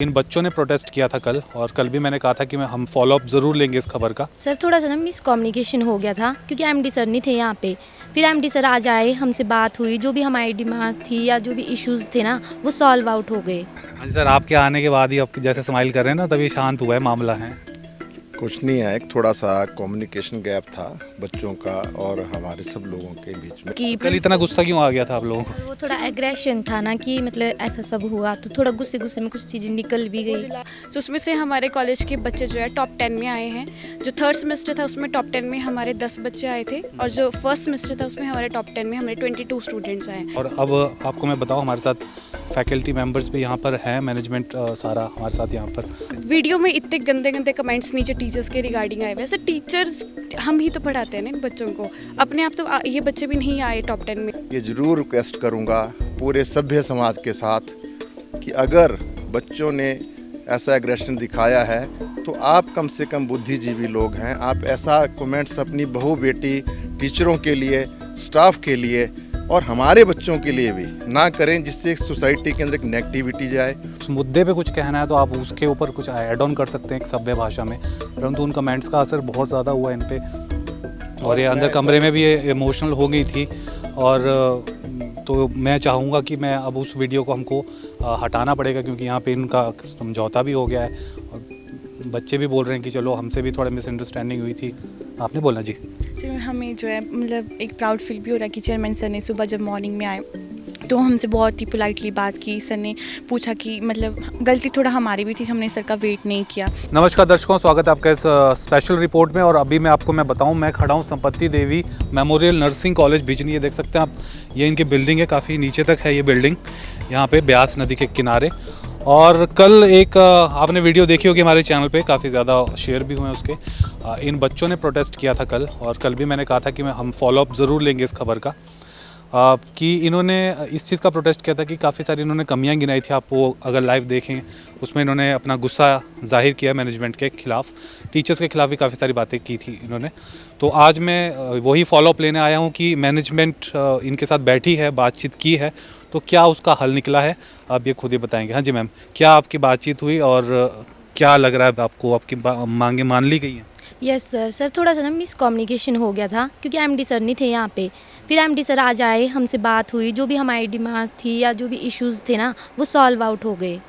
इन बच्चों ने प्रोटेस्ट किया था कल, और कल भी मैंने कहा था कि हम फॉलो अप ज़रूर लेंगे इस खबर का। सर थोड़ा सा ना मिसकम्युनिकेशन हो गया था क्योंकि एमडी सर नहीं थे यहाँ पे। फिर एमडी सर आज आए, हमसे बात हुई, जो भी हमारी डिमांड थी या जो भी इश्यूज़ थे ना वो सॉल्व आउट हो गए। हाँ जी सर, आपके आने के बाद ही आपके जैसे स्माइल कर रहे हैं ना, तभी शांत हुआ है मामला है। कुछ नहीं है, एक थोड़ा सा कम्युनिकेशन गैप था बच्चों का और हमारे सब लोगों के बीच में। कि कल इतना गुस्सा क्यों आ गया था आप लोगों को? वो थोड़ा एग्रेशन था ना कि मतलब ऐसा सब हुआ तो थोड़ा गुस्से गुस्से में कुछ चीज़ें निकल भी गई। तो उसमें से हमारे कॉलेज के बच्चे जो है टॉप 10 में आए हैं। जो थर्ड सेमेस्टर था उसमें टॉप 10 में हमारे 10 बच्चे आए थे, और जो फर्स्ट सेमेस्टर था उसमें हमारे टॉप 10 में हमारे 22 स्टूडेंट्स आए। और अब आपको मैं बताऊं, हमारे साथ फैकल्टी मेंबर्स भी यहाँ पर हैं, मैनेजमेंट सारा हमारे साथ यहाँ पर। वीडियो में इतने गंदे गंदे कमेंट्स नीचे टीचर्स के रिगार्डिंग आए। वैसे टीचर्स हम ही तो पढ़ाते हैं ना इन बच्चों को, अपने आप तो ये बच्चे भी नहीं आए टॉप 10 में। ये ज़रूर रिक्वेस्ट करूँगा पूरे सभ्य समाज के साथ कि अगर बच्चों ने ऐसा एग्रेशन दिखाया है तो आप कम से कम बुद्धिजीवी लोग हैं, आप ऐसा कमेंट्स अपनी बहू बेटी टीचरों के लिए, स्टाफ के लिए और हमारे बच्चों के लिए भी ना करें, जिससे सोसाइटी के अंदर एक नेगेटिविटी जाए। उस मुद्दे पे कुछ कहना है तो आप उसके ऊपर कुछ ऐड ऑन कर सकते हैं एक सभ्य भाषा में, परंतु उन कमेंट्स का असर बहुत ज़्यादा हुआ इन पे, और ये अंदर कमरे में भी ये इमोशनल हो गई थी। और तो मैं चाहूँगा कि मैं अब उस वीडियो को हमको हटाना पड़ेगा, क्योंकि यहाँ पे इनका समझौता भी हो गया है और बच्चे भी बोल रहे हैं कि चलो हमसे भी थोड़ा मिसअंडरस्टैंडिंग हुई थी। आपने बोलना जी। हमें जो है मतलब एक प्राउड फील भी हो रहा है कि चेयरमैन सर ने सुबह जब मॉर्निंग में आए तो हमसे बहुत ही पोलाइटली बात की। सर ने पूछा कि मतलब गलती थोड़ा हमारी भी थी, हमने सर का वेट नहीं किया। नमस्कार दर्शकों, स्वागत है आपका इस स्पेशल रिपोर्ट में। और अभी मैं आपको बताऊं, मैं खड़ा हूं संपत्ति देवी मेमोरियल नर्सिंग कॉलेज बिजनी। ये देख सकते हैं आप, ये इनकी बिल्डिंग है, काफ़ी नीचे तक है ये बिल्डिंग, यहाँ पे ब्यास नदी के किनारे। और कल एक आपने वीडियो देखी होगी हमारे चैनल पे, काफ़ी ज़्यादा शेयर भी हुए हैं उसके। इन बच्चों ने प्रोटेस्ट किया था कल, और कल भी मैंने कहा था कि हम फॉलो अप ज़रूर लेंगे इस खबर का। कि इन्होंने इस चीज़ का प्रोटेस्ट किया था कि काफ़ी सारी इन्होंने कमियां गिनाई थी। आप वो अगर लाइव देखें उसमें इन्होंने अपना गुस्सा जाहिर किया मैनेजमेंट के ख़िलाफ़, टीचर्स के ख़िलाफ़ भी काफ़ी सारी बातें की थी इन्होंने। तो आज मैं वही फॉलो अप लेने आया हूँ कि मैनेजमेंट इनके साथ बैठी है, बातचीत की है, तो क्या उसका हल निकला है आप ये खुद ही बताएंगे। हाँ जी मैम, क्या आपकी बातचीत हुई और क्या लग रहा है आपको, आपकी मांगे मान ली गई हैं? यस सर, सर थोड़ा सा ना मिसकम्युनिकेशन हो गया था क्योंकि एमडी सर नहीं थे यहाँ पे। फिर एमडी सर आज आए, हमसे बात हुई, जो भी हमारी डिमांड थी या जो भी इश्यूज़ थे ना वो सॉल्व आउट हो गए।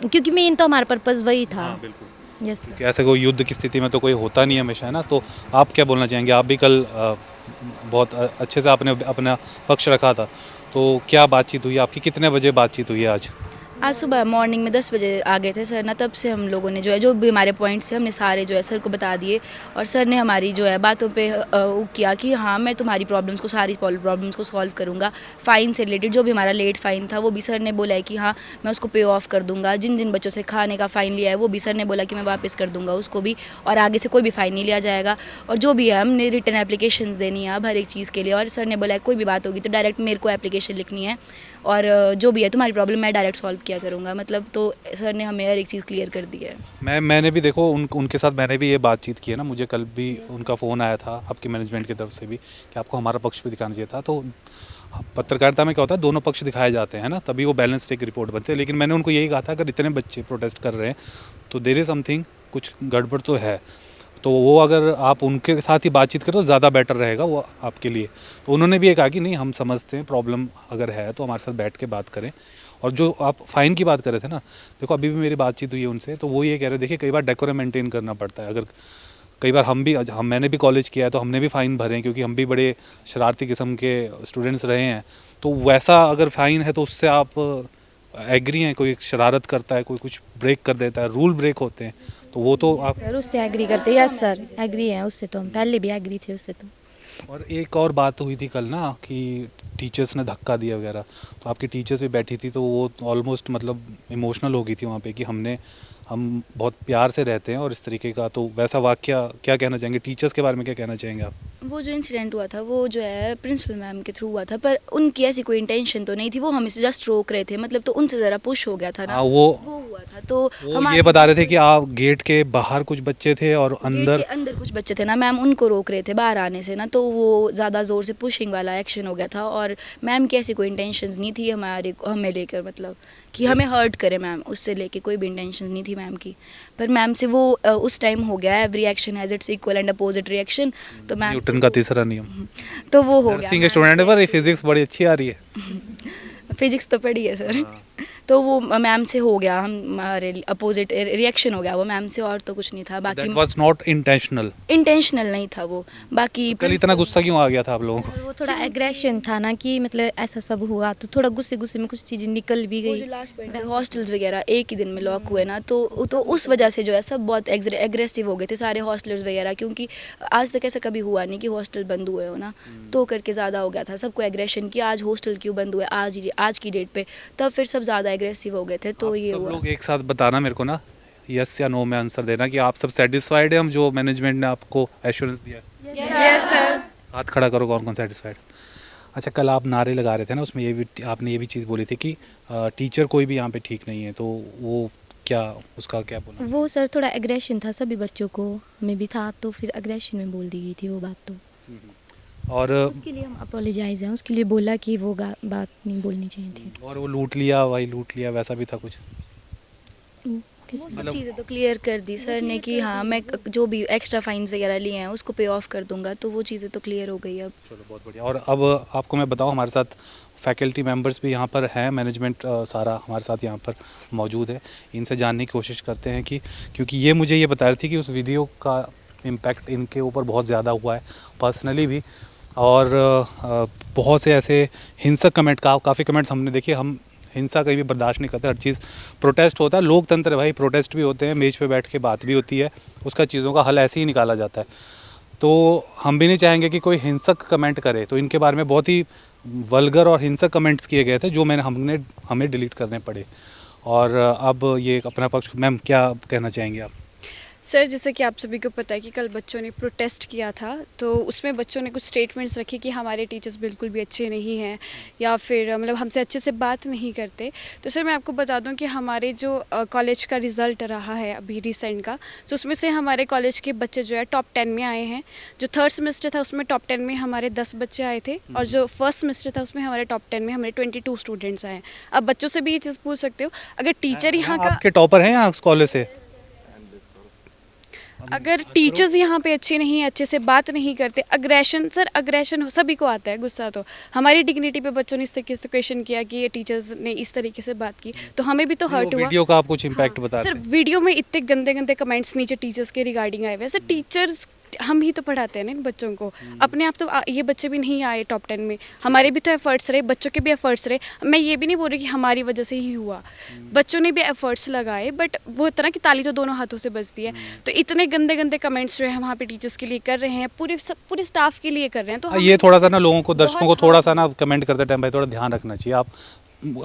क्योंकि मेन तो हमारा पर्पज़ वही था। हाँ बिल्कुल। यस क्योंकि ऐसे कोई युद्ध की स्थिति में तो कोई होता नहीं है हमेशा, है ना। तो आप क्या बोलना चाहेंगे? आप भी कल बहुत अच्छे से आपने अपना पक्ष रखा था, तो क्या बातचीत हुई आपकी? कितने बजे बातचीत हुई है आज सुबह मॉर्निंग में 10 बजे आ गए थे सर ना, तब से हम लोगों ने जो है जो भी हमारे पॉइंट्स थे हमने सारे जो है सर को बता दिए। और सर ने हमारी जो है बातों पे किया कि हाँ मैं तुम्हारी प्रॉब्लम्स को, सारी प्रॉब्लम्स को सॉल्व करूँगा। फ़ाइन से रिलेटेड जो भी हमारा लेट फ़ाइन था वो भी सर ने बोला है कि हाँ मैं उसको पे ऑफ कर दूँगा। जिन जिन बच्चों से खाने का फ़ाइन लिया है वो भी सर ने बोला कि मैं वापस कर दूँगा उसको भी, और आगे से कोई भी फ़ाइन नहीं लिया जाएगा। और जो भी है हमने रिटर्न एप्लीकेशंस देनी है अब हर एक चीज़ के लिए, और सर ने बोला है कोई भी बात होगी तो डायरेक्ट मेरे को एप्लीकेशन लिखनी है, और जो भी है तुम्हारी प्रॉब्लम मैं डायरेक्ट सॉल्व किया करूँगा। मतलब तो सर ने हमें हर एक चीज़ क्लियर कर दी है। मैंने भी देखो उनके साथ मैंने भी ये बातचीत की है ना। मुझे कल भी उनका फ़ोन आया था आपकी मैनेजमेंट की तरफ से भी कि आपको हमारा पक्ष भी दिखाना चाहिए था। तो पत्रकारिता में क्या होता है, दोनों पक्ष दिखाए जाते हैं ना, तभी वो बैलेंस्ड एक रिपोर्ट बनती है। लेकिन मैंने उनको यही कहा था, अगर इतने बच्चे प्रोटेस्ट कर रहे हैं तो देयर इज़ समथिंग, कुछ गड़बड़ तो है। तो वो अगर आप उनके साथ ही बातचीत करो तो ज़्यादा बेटर रहेगा वो आपके लिए। तो उन्होंने भी ये कहा कि नहीं, हम समझते हैं प्रॉब्लम अगर है तो हमारे साथ बैठ के बात करें। और जो आप फ़ाइन की बात कर रहे थे ना, देखो अभी भी मेरी बातचीत हुई है उनसे, तो वो ये कह रहे, देखिए कई बार डेकोरम मेंटेन करना पड़ता है। अगर कई बार मैंने भी कॉलेज किया है तो हमने भी फ़ाइन भरे हैं, क्योंकि हम भी बड़े शरारती किस्म के स्टूडेंट्स रहे हैं। तो वैसा अगर फ़ाइन है तो उससे आप एग्री हैं? कोई शरारत करता है, कोई कुछ ब्रेक कर देता है, रूल ब्रेक होते हैं, तो वो तो आप सर उससे एग्री करते हैं। यस सर एग्री हैं उससे, तो हम पहले भी एग्री थे उससे तो। और एक और बात हुई थी कल ना कि टीचर्स ने धक्का दिया वगैरह, तो आपकी टीचर्स भी बैठी थी, तो वो ऑलमोस्ट मतलब इमोशनल हो गई थी वहाँ पे कि हम बहुत प्यार से रहते हैं और इस तरीके का। तो वैसा वाकया क्या कहना चाहेंगे? टीचर्स के बारे में क्या कहना चाहेंगे आप? वो जो इंसिडेंट हुआ था वो जो है प्रिंसिपल मैम के थ्रू हुआ था, पर उनकी ऐसी कोई इंटेंशन तो नहीं थी, वो हमें से जस्ट रोक रहे थे। मतलब तो उनसे ज़रा पुश हो गया था ना, वो हुआ था। तो वो ये बता रहे थे कि आप गेट के बाहर कुछ बच्चे थे और अंदर कुछ बच्चे थे ना मैम, उनको रोक रहे थे बाहर आने से ना। तो वो ज़्यादा ज़ोर से पुशिंग वाला एक्शन हो गया था, और मैम की ऐसी कोई इंटेंशंस नहीं थी हमें लेकर, मतलब कि हमें हर्ट करे मैम, उससे लेके कोई भी इंटेंशन नहीं थी मैम की। पर मैम से वो उस टाइम हो गया, every action has its equal and opposite reaction, तो मैम न्यूटन का तीसरा नियम। तो वो हो गया। नर्सिंग के स्टूडेंट है पर ये फिजिक्स बड़ी अच्छी आ रही है। फिजिक्स तो पढ़ी है सर। तो वो मैम से हो गया, हमारे अपोजिट रिएक्शन हो गया वो मैम से, और तो कुछ नहीं था। दैट बाकी वाज नॉट इंटेंशनल। इंटेंशनल नहीं था वो। बाकी कल इतना गुस्सा क्यों आ गया था आप लोगों को? और वो थोड़ा एग्रेशन था ना कि मतलब ऐसा सब हुआ, तो थोड़ा गुस्से गुस्से में कुछ चीज़ें निकल भी वो गई। जो लास्ट पॉइंट है, हॉस्टल्स वगैरह एक ही दिन में लॉक हुए ना, तो उस वजह से जो है सब बहुत एग्रेसिव हो गए थे सारे हॉस्टलर्स वगैरह, क्योंकि आज तक ऐसा कभी हुआ नहीं कि हॉस्टल बंद हुए हो ना, तो करके ज़्यादा हो गया था सबको एग्रेशन कि आज हॉस्टल क्यों बंद हुए आज की डेट पे, तब फिर सब ज़्यादा एग्रेसिव हो गए थे। तो आप ये सब हुआ। लोग एक साथ बताना मेरे को ना, यस या नो में आंसर देना कि आप सब सेटिस्फाइड है हम जो मैनेजमेंट ने आपको एश्योरेंस दिया है। Yes sir. हाथ खड़ा करो कौन कौन सेटिस्फाइड। अच्छा, कल आप नारे लगा रहे थे ना, उसमें ये भी आपने ये भी चीज़ बोली थी कि टीचर कोई भी यहाँ पे ठीक नहीं है, तो वो क्या, उसका क्या बोला? वो सर थोड़ा एग्रेशन था सभी बच्चों को, हमें भी था, तो फिर एग्रेशन में बोल दी गई थी वो बात। तो और उसके लिए हम अपोलोजाइज हैं, उसके लिए बोला कि वो बात नहीं बोलनी चाहिए थी। और वो लूट लिया, वही लूट लिया, वैसा भी था कुछ? किस वो सब मतलब- चीज़ें तो क्लियर कर दी सर ने कि हाँ मैं जो भी एक्स्ट्रा फाइन्स वगैरह लिए हैं उसको पे ऑफ कर दूंगा, तो वो चीज़ें तो क्लियर हो गई अब। चलो बहुत बढ़िया। और अब आपको मैं बताऊं, हमारे साथ फैकल्टी मेंबर्स भी यहाँ पर हैं, मैनेजमेंट सारा हमारे साथ यहाँ पर मौजूद है। इनसे जानने की कोशिश करते हैं कि, क्योंकि ये मुझे ये बता रही थी कि उस वीडियो का इम्पैक्ट इनके ऊपर बहुत ज़्यादा हुआ है पर्सनली भी, और बहुत से ऐसे हिंसक कमेंट काफ़ी कमेंट्स हमने देखे। हम हिंसा कहीं भी बर्दाश्त नहीं करते, हर चीज़ प्रोटेस्ट होता है, लोकतंत्र है भाई, प्रोटेस्ट भी होते हैं, मेज पे बैठ के बात भी होती है, उसका चीज़ों का हल ऐसे ही निकाला जाता है। तो हम भी नहीं चाहेंगे कि कोई हिंसक कमेंट करे, तो इनके बारे में बहुत ही वल्गर और हिंसक कमेंट्स किए गए थे जो हमें डिलीट करने पड़े। और अब ये अपना पक्ष, मैम क्या कहना चाहेंगे आप? सर जैसे कि आप सभी को पता है कि कल बच्चों ने प्रोटेस्ट किया था, तो उसमें बच्चों ने कुछ स्टेटमेंट्स रखे कि हमारे टीचर्स बिल्कुल भी अच्छे नहीं हैं, या फिर मतलब हमसे अच्छे से बात नहीं करते। तो सर मैं आपको बता दूं कि हमारे जो कॉलेज का रिज़ल्ट रहा है अभी रिसेंट का, तो उसमें से हमारे कॉलेज के बच्चे जो है टॉप 10 में आए हैं। जो थर्ड सेमेस्टर था उसमें टॉप 10 में हमारे 10 बच्चे आए थे, और जो फर्स्ट सेमेस्टर था उसमें हमारे टॉप 10 में हमारे 22 स्टूडेंट्स आए हैं। अब बच्चों से भी ये चीज़ पूछ सकते हो, अगर टीचर यहाँ का, आपके टॉपर हैं यहाँ कॉलेज से? अगर टीचर्स यहाँ पे अच्छे नहीं हैं, अच्छे से बात नहीं करते, अग्रेशन, सर अग्रेशन सभी को आता है, गुस्सा तो हमारी डिग्निटी पे बच्चों ने इस तरीके से क्वेश्चन किया कि ये टीचर्स ने इस तरीके से बात की, तो हमें भी तो हर्ट हुआ। वीडियो का आप कुछ इम्पैक्ट बता सर रहे हैं? वीडियो में इतने गंदे गंदे कमेंट्स नीचे टीचर्स के रिगार्डिंग आए हुए हैं। सर टीचर्स हम ही तो पढ़ाते हैं ना इन बच्चों को, अपने आप तो ये बच्चे भी नहीं आए टॉप 10 में, हमारे भी तो एफर्ट्स रहे, बच्चों के भी एफर्ट्स रहे। मैं ये भी नहीं बोल रही कि हमारी वजह से ही हुआ, बच्चों ने भी एफर्ट्स लगाए, बट वो इतना कि ताली तो दोनों हाथों से बजती है। तो इतने गंदे गंदे कमेंट्स जो है वहाँ पे टीचर्स के लिए कर रहे हैं, पूरे स्टाफ के लिए कर रहे हैं। तो ये थोड़ा सा ना लोगों को, दर्शकों को बहुत थोड़ा सा ना कमेंट करते टाइम भाई थोड़ा ध्यान रखना चाहिए।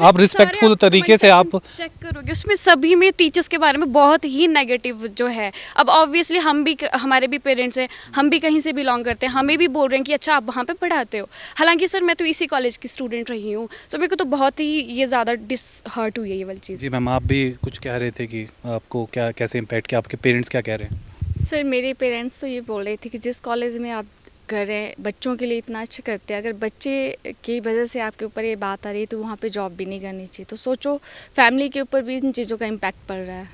आप रिस्पेक्टफुल तरीके से आप चेक करोगे, उसमें सभी में टीचर्स के बारे में बहुत ही नेगेटिव जो है। अब ऑब्वियसली हम भी, हमारे भी पेरेंट्स हैं, हम भी कहीं से बिलोंग करते हैं, हमें भी बोल रहे हैं कि अच्छा आप वहाँ पे पढ़ाते हो। हालांकि सर मैं तो इसी कॉलेज की स्टूडेंट रही हूँ, तो मेरे को तो बहुत ही ये ज़्यादा डिसहर्ट हुई है ये वाली चीज़। जी मैम, आप भी कुछ कह रहे थे कि आपको क्या, कैसे इम्पैक्ट किया, आपके पेरेंट्स क्या कह रहे हैं? सर मेरे पेरेंट्स तो ये बोल रहे थे कि जिस कॉलेज में आप कर रहे हैं बच्चों के लिए इतना अच्छा करते हैं, अगर बच्चे की वजह से आपके ऊपर ये बात आ रही है तो वहाँ पे जॉब भी नहीं करनी चाहिए। तो सोचो फैमिली के ऊपर भी इन चीज़ों का इम्पैक्ट पड़ रहा है,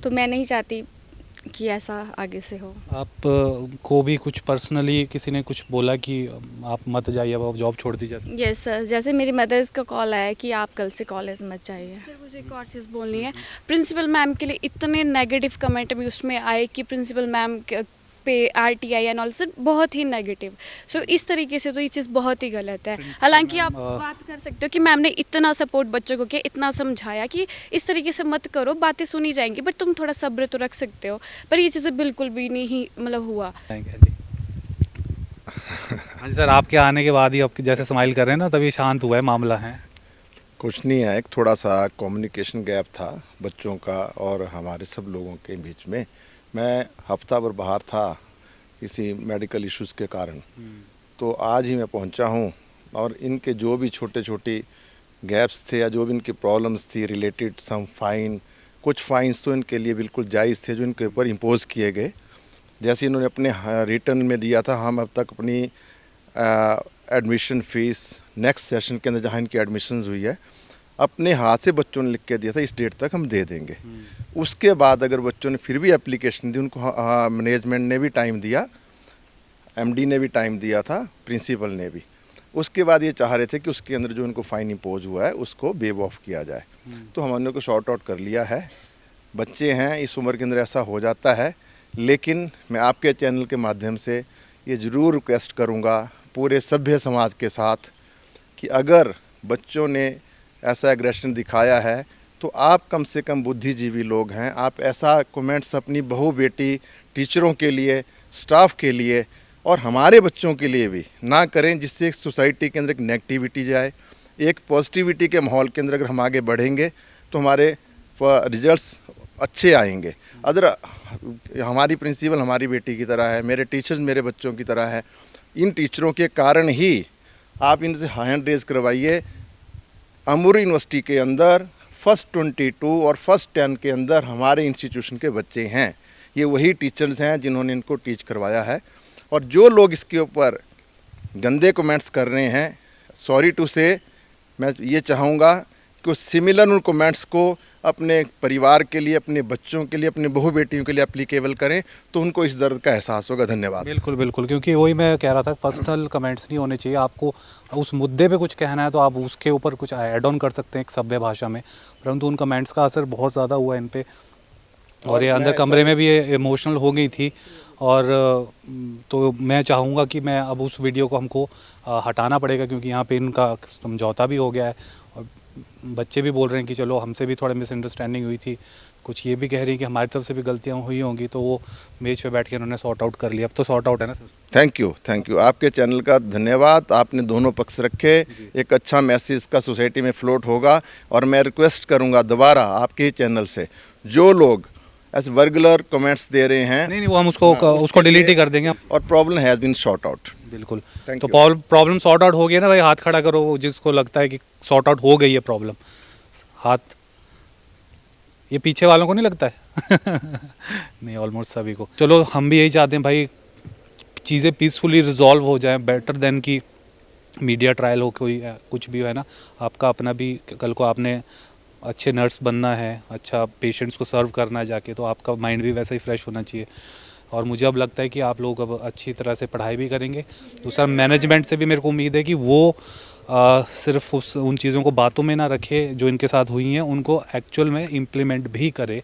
तो मैं नहीं चाहती कि ऐसा आगे से हो। आप को भी कुछ पर्सनली किसी ने कुछ बोला कि आप मत जाइए, अब आप जॉब छोड़ दीजिए? यस सर, जैसे मेरी मदर्स का कॉल आया कि आप कल से कॉलेज मत जाइए। सर मुझे एक और चीज़ बोलनी है, प्रिंसिपल मैम के लिए इतने नेगेटिव कमेंट भी उसमें आए कि प्रिंसिपल मैम पे RTI एंड ऑल, सर बहुत ही नेगेटिव। सो इस तरीके से तो ये चीज़ बहुत ही गलत है। हालांकि आप बात कर सकते हो कि मैम ने इतना सपोर्ट बच्चों को किया, इतना समझाया कि इस तरीके से मत करो, बातें सुनी जाएंगी, बट तुम थोड़ा सब्र तो रख सकते हो, पर ये चीज़ें बिल्कुल भी नहीं मतलब हुआ। हाँ जी सर, आपके आने के बाद ही आपकी जैसे स्माइल कर रहे हैं ना, तभी शांत हुआ है मामला है? कुछ नहीं है, एक थोड़ा सा कम्युनिकेशन गैप था बच्चों का और हमारे सब लोगों के बीच में। मैं हफ्ता भर बाहर था किसी मेडिकल इश्यूज़ के कारण, तो आज ही मैं पहुंचा हूं, और इनके जो भी छोटे छोटे गैप्स थे या जो भी इनकी प्रॉब्लम्स थी रिलेटेड सम फाइन, कुछ फाइन्स तो इनके लिए बिल्कुल जायज़ थे जो इनके ऊपर इम्पोज़ किए गए। जैसे इन्होंने अपने रिटर्न में दिया था, हम अब तक अपनी एडमिशन फ़ीस नेक्स्ट सेशन के अंदर जहाँ इनकी एडमिशन्स हुई है अपने हाथ से बच्चों ने लिख के दिया था इस डेट तक हम दे देंगे। उसके बाद अगर बच्चों ने फिर भी एप्लीकेशन दी, उनको मैनेजमेंट ने भी टाइम दिया, एमडी ने भी टाइम दिया था, प्रिंसिपल ने भी। उसके बाद ये चाह रहे थे कि उसके अंदर जो इनको फ़ाइन इम्पोज हुआ है उसको वेव ऑफ किया जाए। तो हमने को शॉर्ट आउट कर लिया है। बच्चे हैं, इस उम्र के अंदर ऐसा हो जाता है, लेकिन मैं आपके चैनल के माध्यम से ये ज़रूर रिक्वेस्ट करूँगा पूरे सभ्य समाज के साथ कि अगर बच्चों ने ऐसा एग्रेशन दिखाया है तो आप कम से कम बुद्धिजीवी लोग हैं, आप ऐसा कमेंट्स अपनी बहू बेटी टीचरों के लिए, स्टाफ के लिए और हमारे बच्चों के लिए भी ना करें, जिससे सोसाइटी के अंदर एक नेगेटिविटी जाए। एक पॉजिटिविटी के माहौल के अंदर अगर हम आगे बढ़ेंगे तो हमारे रिजल्ट्स अच्छे आएंगे। अदर हमारी प्रिंसिपल हमारी बेटी की तरह है, मेरे टीचर्स मेरे बच्चों की तरह है। इन टीचरों के कारण ही आप इनसे हैंड रेज करवाइए। अमूरी यूनिवर्सिटी के अंदर फर्स्ट 22 और फर्स्ट 10 के अंदर हमारे इंस्टीट्यूशन के बच्चे हैं। ये वही टीचर्स हैं जिन्होंने इनको टीच करवाया है। और जो लोग इसके ऊपर गंदे कमेंट्स कर रहे हैं, सॉरी टू से, मैं ये चाहूँगा कि सिमिलर उन कमेंट्स को अपने परिवार के लिए, अपने बच्चों के लिए, अपने बहू बेटियों के लिए एप्लीकेबल करें तो उनको इस दर्द का एहसास होगा। धन्यवाद। बिल्कुल बिल्कुल, क्योंकि वही मैं कह रहा था, पर्सनल कमेंट्स नहीं होने चाहिए। आपको उस मुद्दे पे कुछ कहना है तो आप उसके ऊपर कुछ ऐड ऑन कर सकते हैं एक सभ्य भाषा में, परंतु उन कमेंट्स का असर बहुत ज़्यादा हुआ इन पे और ये अंदर कमरे में भी ये इमोशनल हो गई थी। और तो मैं चाहूँगा कि मैं अब उस वीडियो को हमको हटाना पड़ेगा, क्योंकि यहाँ पे इनका समझौता भी हो गया है और बच्चे भी बोल रहे हैं कि चलो हमसे भी थोड़ा मिसअंडरस्टैंडिंग हुई थी, कुछ ये भी कह रही हैं कि हमारी तरफ से भी गलतियाँ हुई होंगी, तो वो मेज पे बैठ के उन्होंने सॉर्ट आउट कर लिया। अब तो सॉर्ट आउट है ना सर? थैंक यू आपके चैनल का धन्यवाद। आपने दोनों पक्ष रखे, एक अच्छा मैसेज का सोसाइटी में फ्लोट होगा। और मैं रिक्वेस्ट करूँगा दोबारा आपके चैनल से, जो लोग ऐसे वर्गुलर कमेंट्स दे रहे हैं, नहीं वो हम उसको डिलीट ही कर देंगे और problem has been sort out. बिल्कुल। Thank तो you. प्रॉब्लम सॉर्ट आउट हो गई है ना भाई, हाथ खड़ा करो जिसको लगता है कि सॉर्ट आउट हो गई है प्रॉब्लम। हाथ, ये पीछे वालों को नहीं लगता है? नहीं, ऑलमोस्ट सभी को। चलो हम भी यही चाहते हैं भाई, चीज़ें पीसफुली रिजॉल्व हो जाएं, बेटर देन कि मीडिया ट्रायल हो, कोई कुछ भी हो, है ना। आपका अपना भी कल को आपने अच्छे नर्स बनना है, अच्छा पेशेंट्स को सर्व करना है जाके, तो आपका माइंड भी वैसा ही फ्रेश होना चाहिए। और मुझे अब लगता है कि आप लोग अब अच्छी तरह से पढ़ाई भी करेंगे। दूसरा, मैनेजमेंट से भी मेरे को उम्मीद है कि वो सिर्फ उन चीज़ों को बातों में ना रखे जो इनके साथ हुई हैं, उनको एक्चुअल में इम्प्लीमेंट भी करे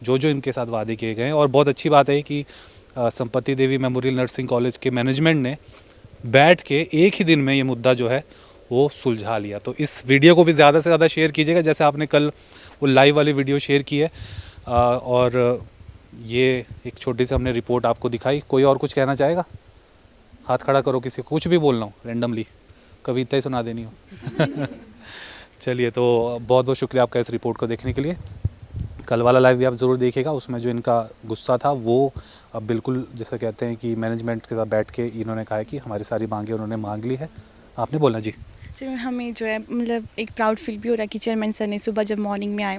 जो इनके साथ वादे किए गए हैं। और बहुत अच्छी बात है कि संपत्ति देवी मेमोरियल नर्सिंग कॉलेज के मैनेजमेंट ने बैठ के एक ही दिन में ये मुद्दा जो है वो सुलझा लिया। तो इस वीडियो को भी ज़्यादा से ज़्यादा शेयर कीजिएगा, जैसे आपने कल वो लाइव वाली वीडियो शेयर की है। और ये एक छोटी सी हमने रिपोर्ट आपको दिखाई। कोई और कुछ कहना चाहेगा? हाथ खड़ा करो, किसी को कुछ भी बोलना हो, रेंडमली कविता ही सुना देनी हो। चलिए, तो बहुत बहुत शुक्रिया आपका इस रिपोर्ट को देखने के लिए। कल वाला लाइव भी आप ज़रूर देखिएगा, उसमें जो इनका गुस्सा था वो अब बिल्कुल जैसे कहते हैं कि मैनेजमेंट के साथ बैठ के इन्होंने कहा है कि हमारी सारी मांगें उन्होंने मांग ली है। आपने बोलना जी। हमें जो है मतलब एक प्राउड फील भी हो रहा है कि चेयरमैन सर ने सुबह जब मॉर्निंग में आए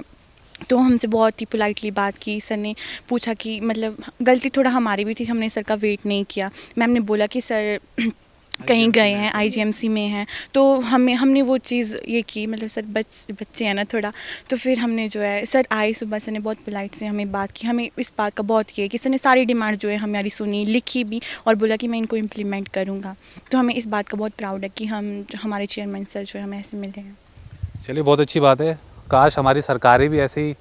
तो हमसे बहुत ही पोलाइटली बात की। सर ने पूछा कि मतलब गलती थोड़ा हमारी भी थी, हमने सर का वेट नहीं किया। मैम ने बोला कि सर कहीं गए हैं, आईजीएमसी में हैं, तो हमने वो चीज़ ये की, मतलब सर बच्चे हैं ना थोड़ा, तो फिर हमने जो है सर आए सुबह, सर ने बहुत पोलाइट से हमें बात की। हमें इस बात का बहुत ये कि सर ने सारी डिमांड जो है हमारी सुनी, लिखी भी और बोला कि मैं इनको इम्प्लीमेंट करूँगा। तो हमें इस बात का बहुत प्राउड है कि हमारे चेयरमैन सर जो है हमें ऐसे मिले हैं। चलिए, बहुत अच्छी बात है। काश हमारी सरकारें भी ऐसे ही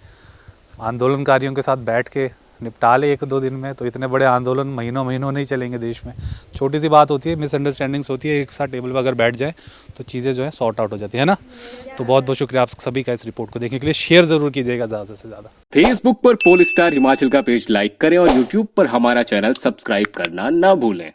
आंदोलनकारियों के साथ बैठ के निपटा ले 1-2 दिन में, तो इतने बड़े आंदोलन महीनों नहीं चलेंगे देश में। छोटी सी बात होती है, मिसअंडरस्टैंडिंग्स होती है, एक साथ टेबल पर अगर बैठ जाए तो चीज़ें जो है सॉर्ट आउट हो जाती है ना। तो बहुत बहुत शुक्रिया आप सभी का इस रिपोर्ट को देखने के लिए। शेयर ज़रूर कीजिएगा ज़्यादा से ज़्यादा। फेसबुक पर पोल स्टार हिमाचल का पेज लाइक करें और यूट्यूब पर हमारा चैनल सब्सक्राइब करना ना भूलें।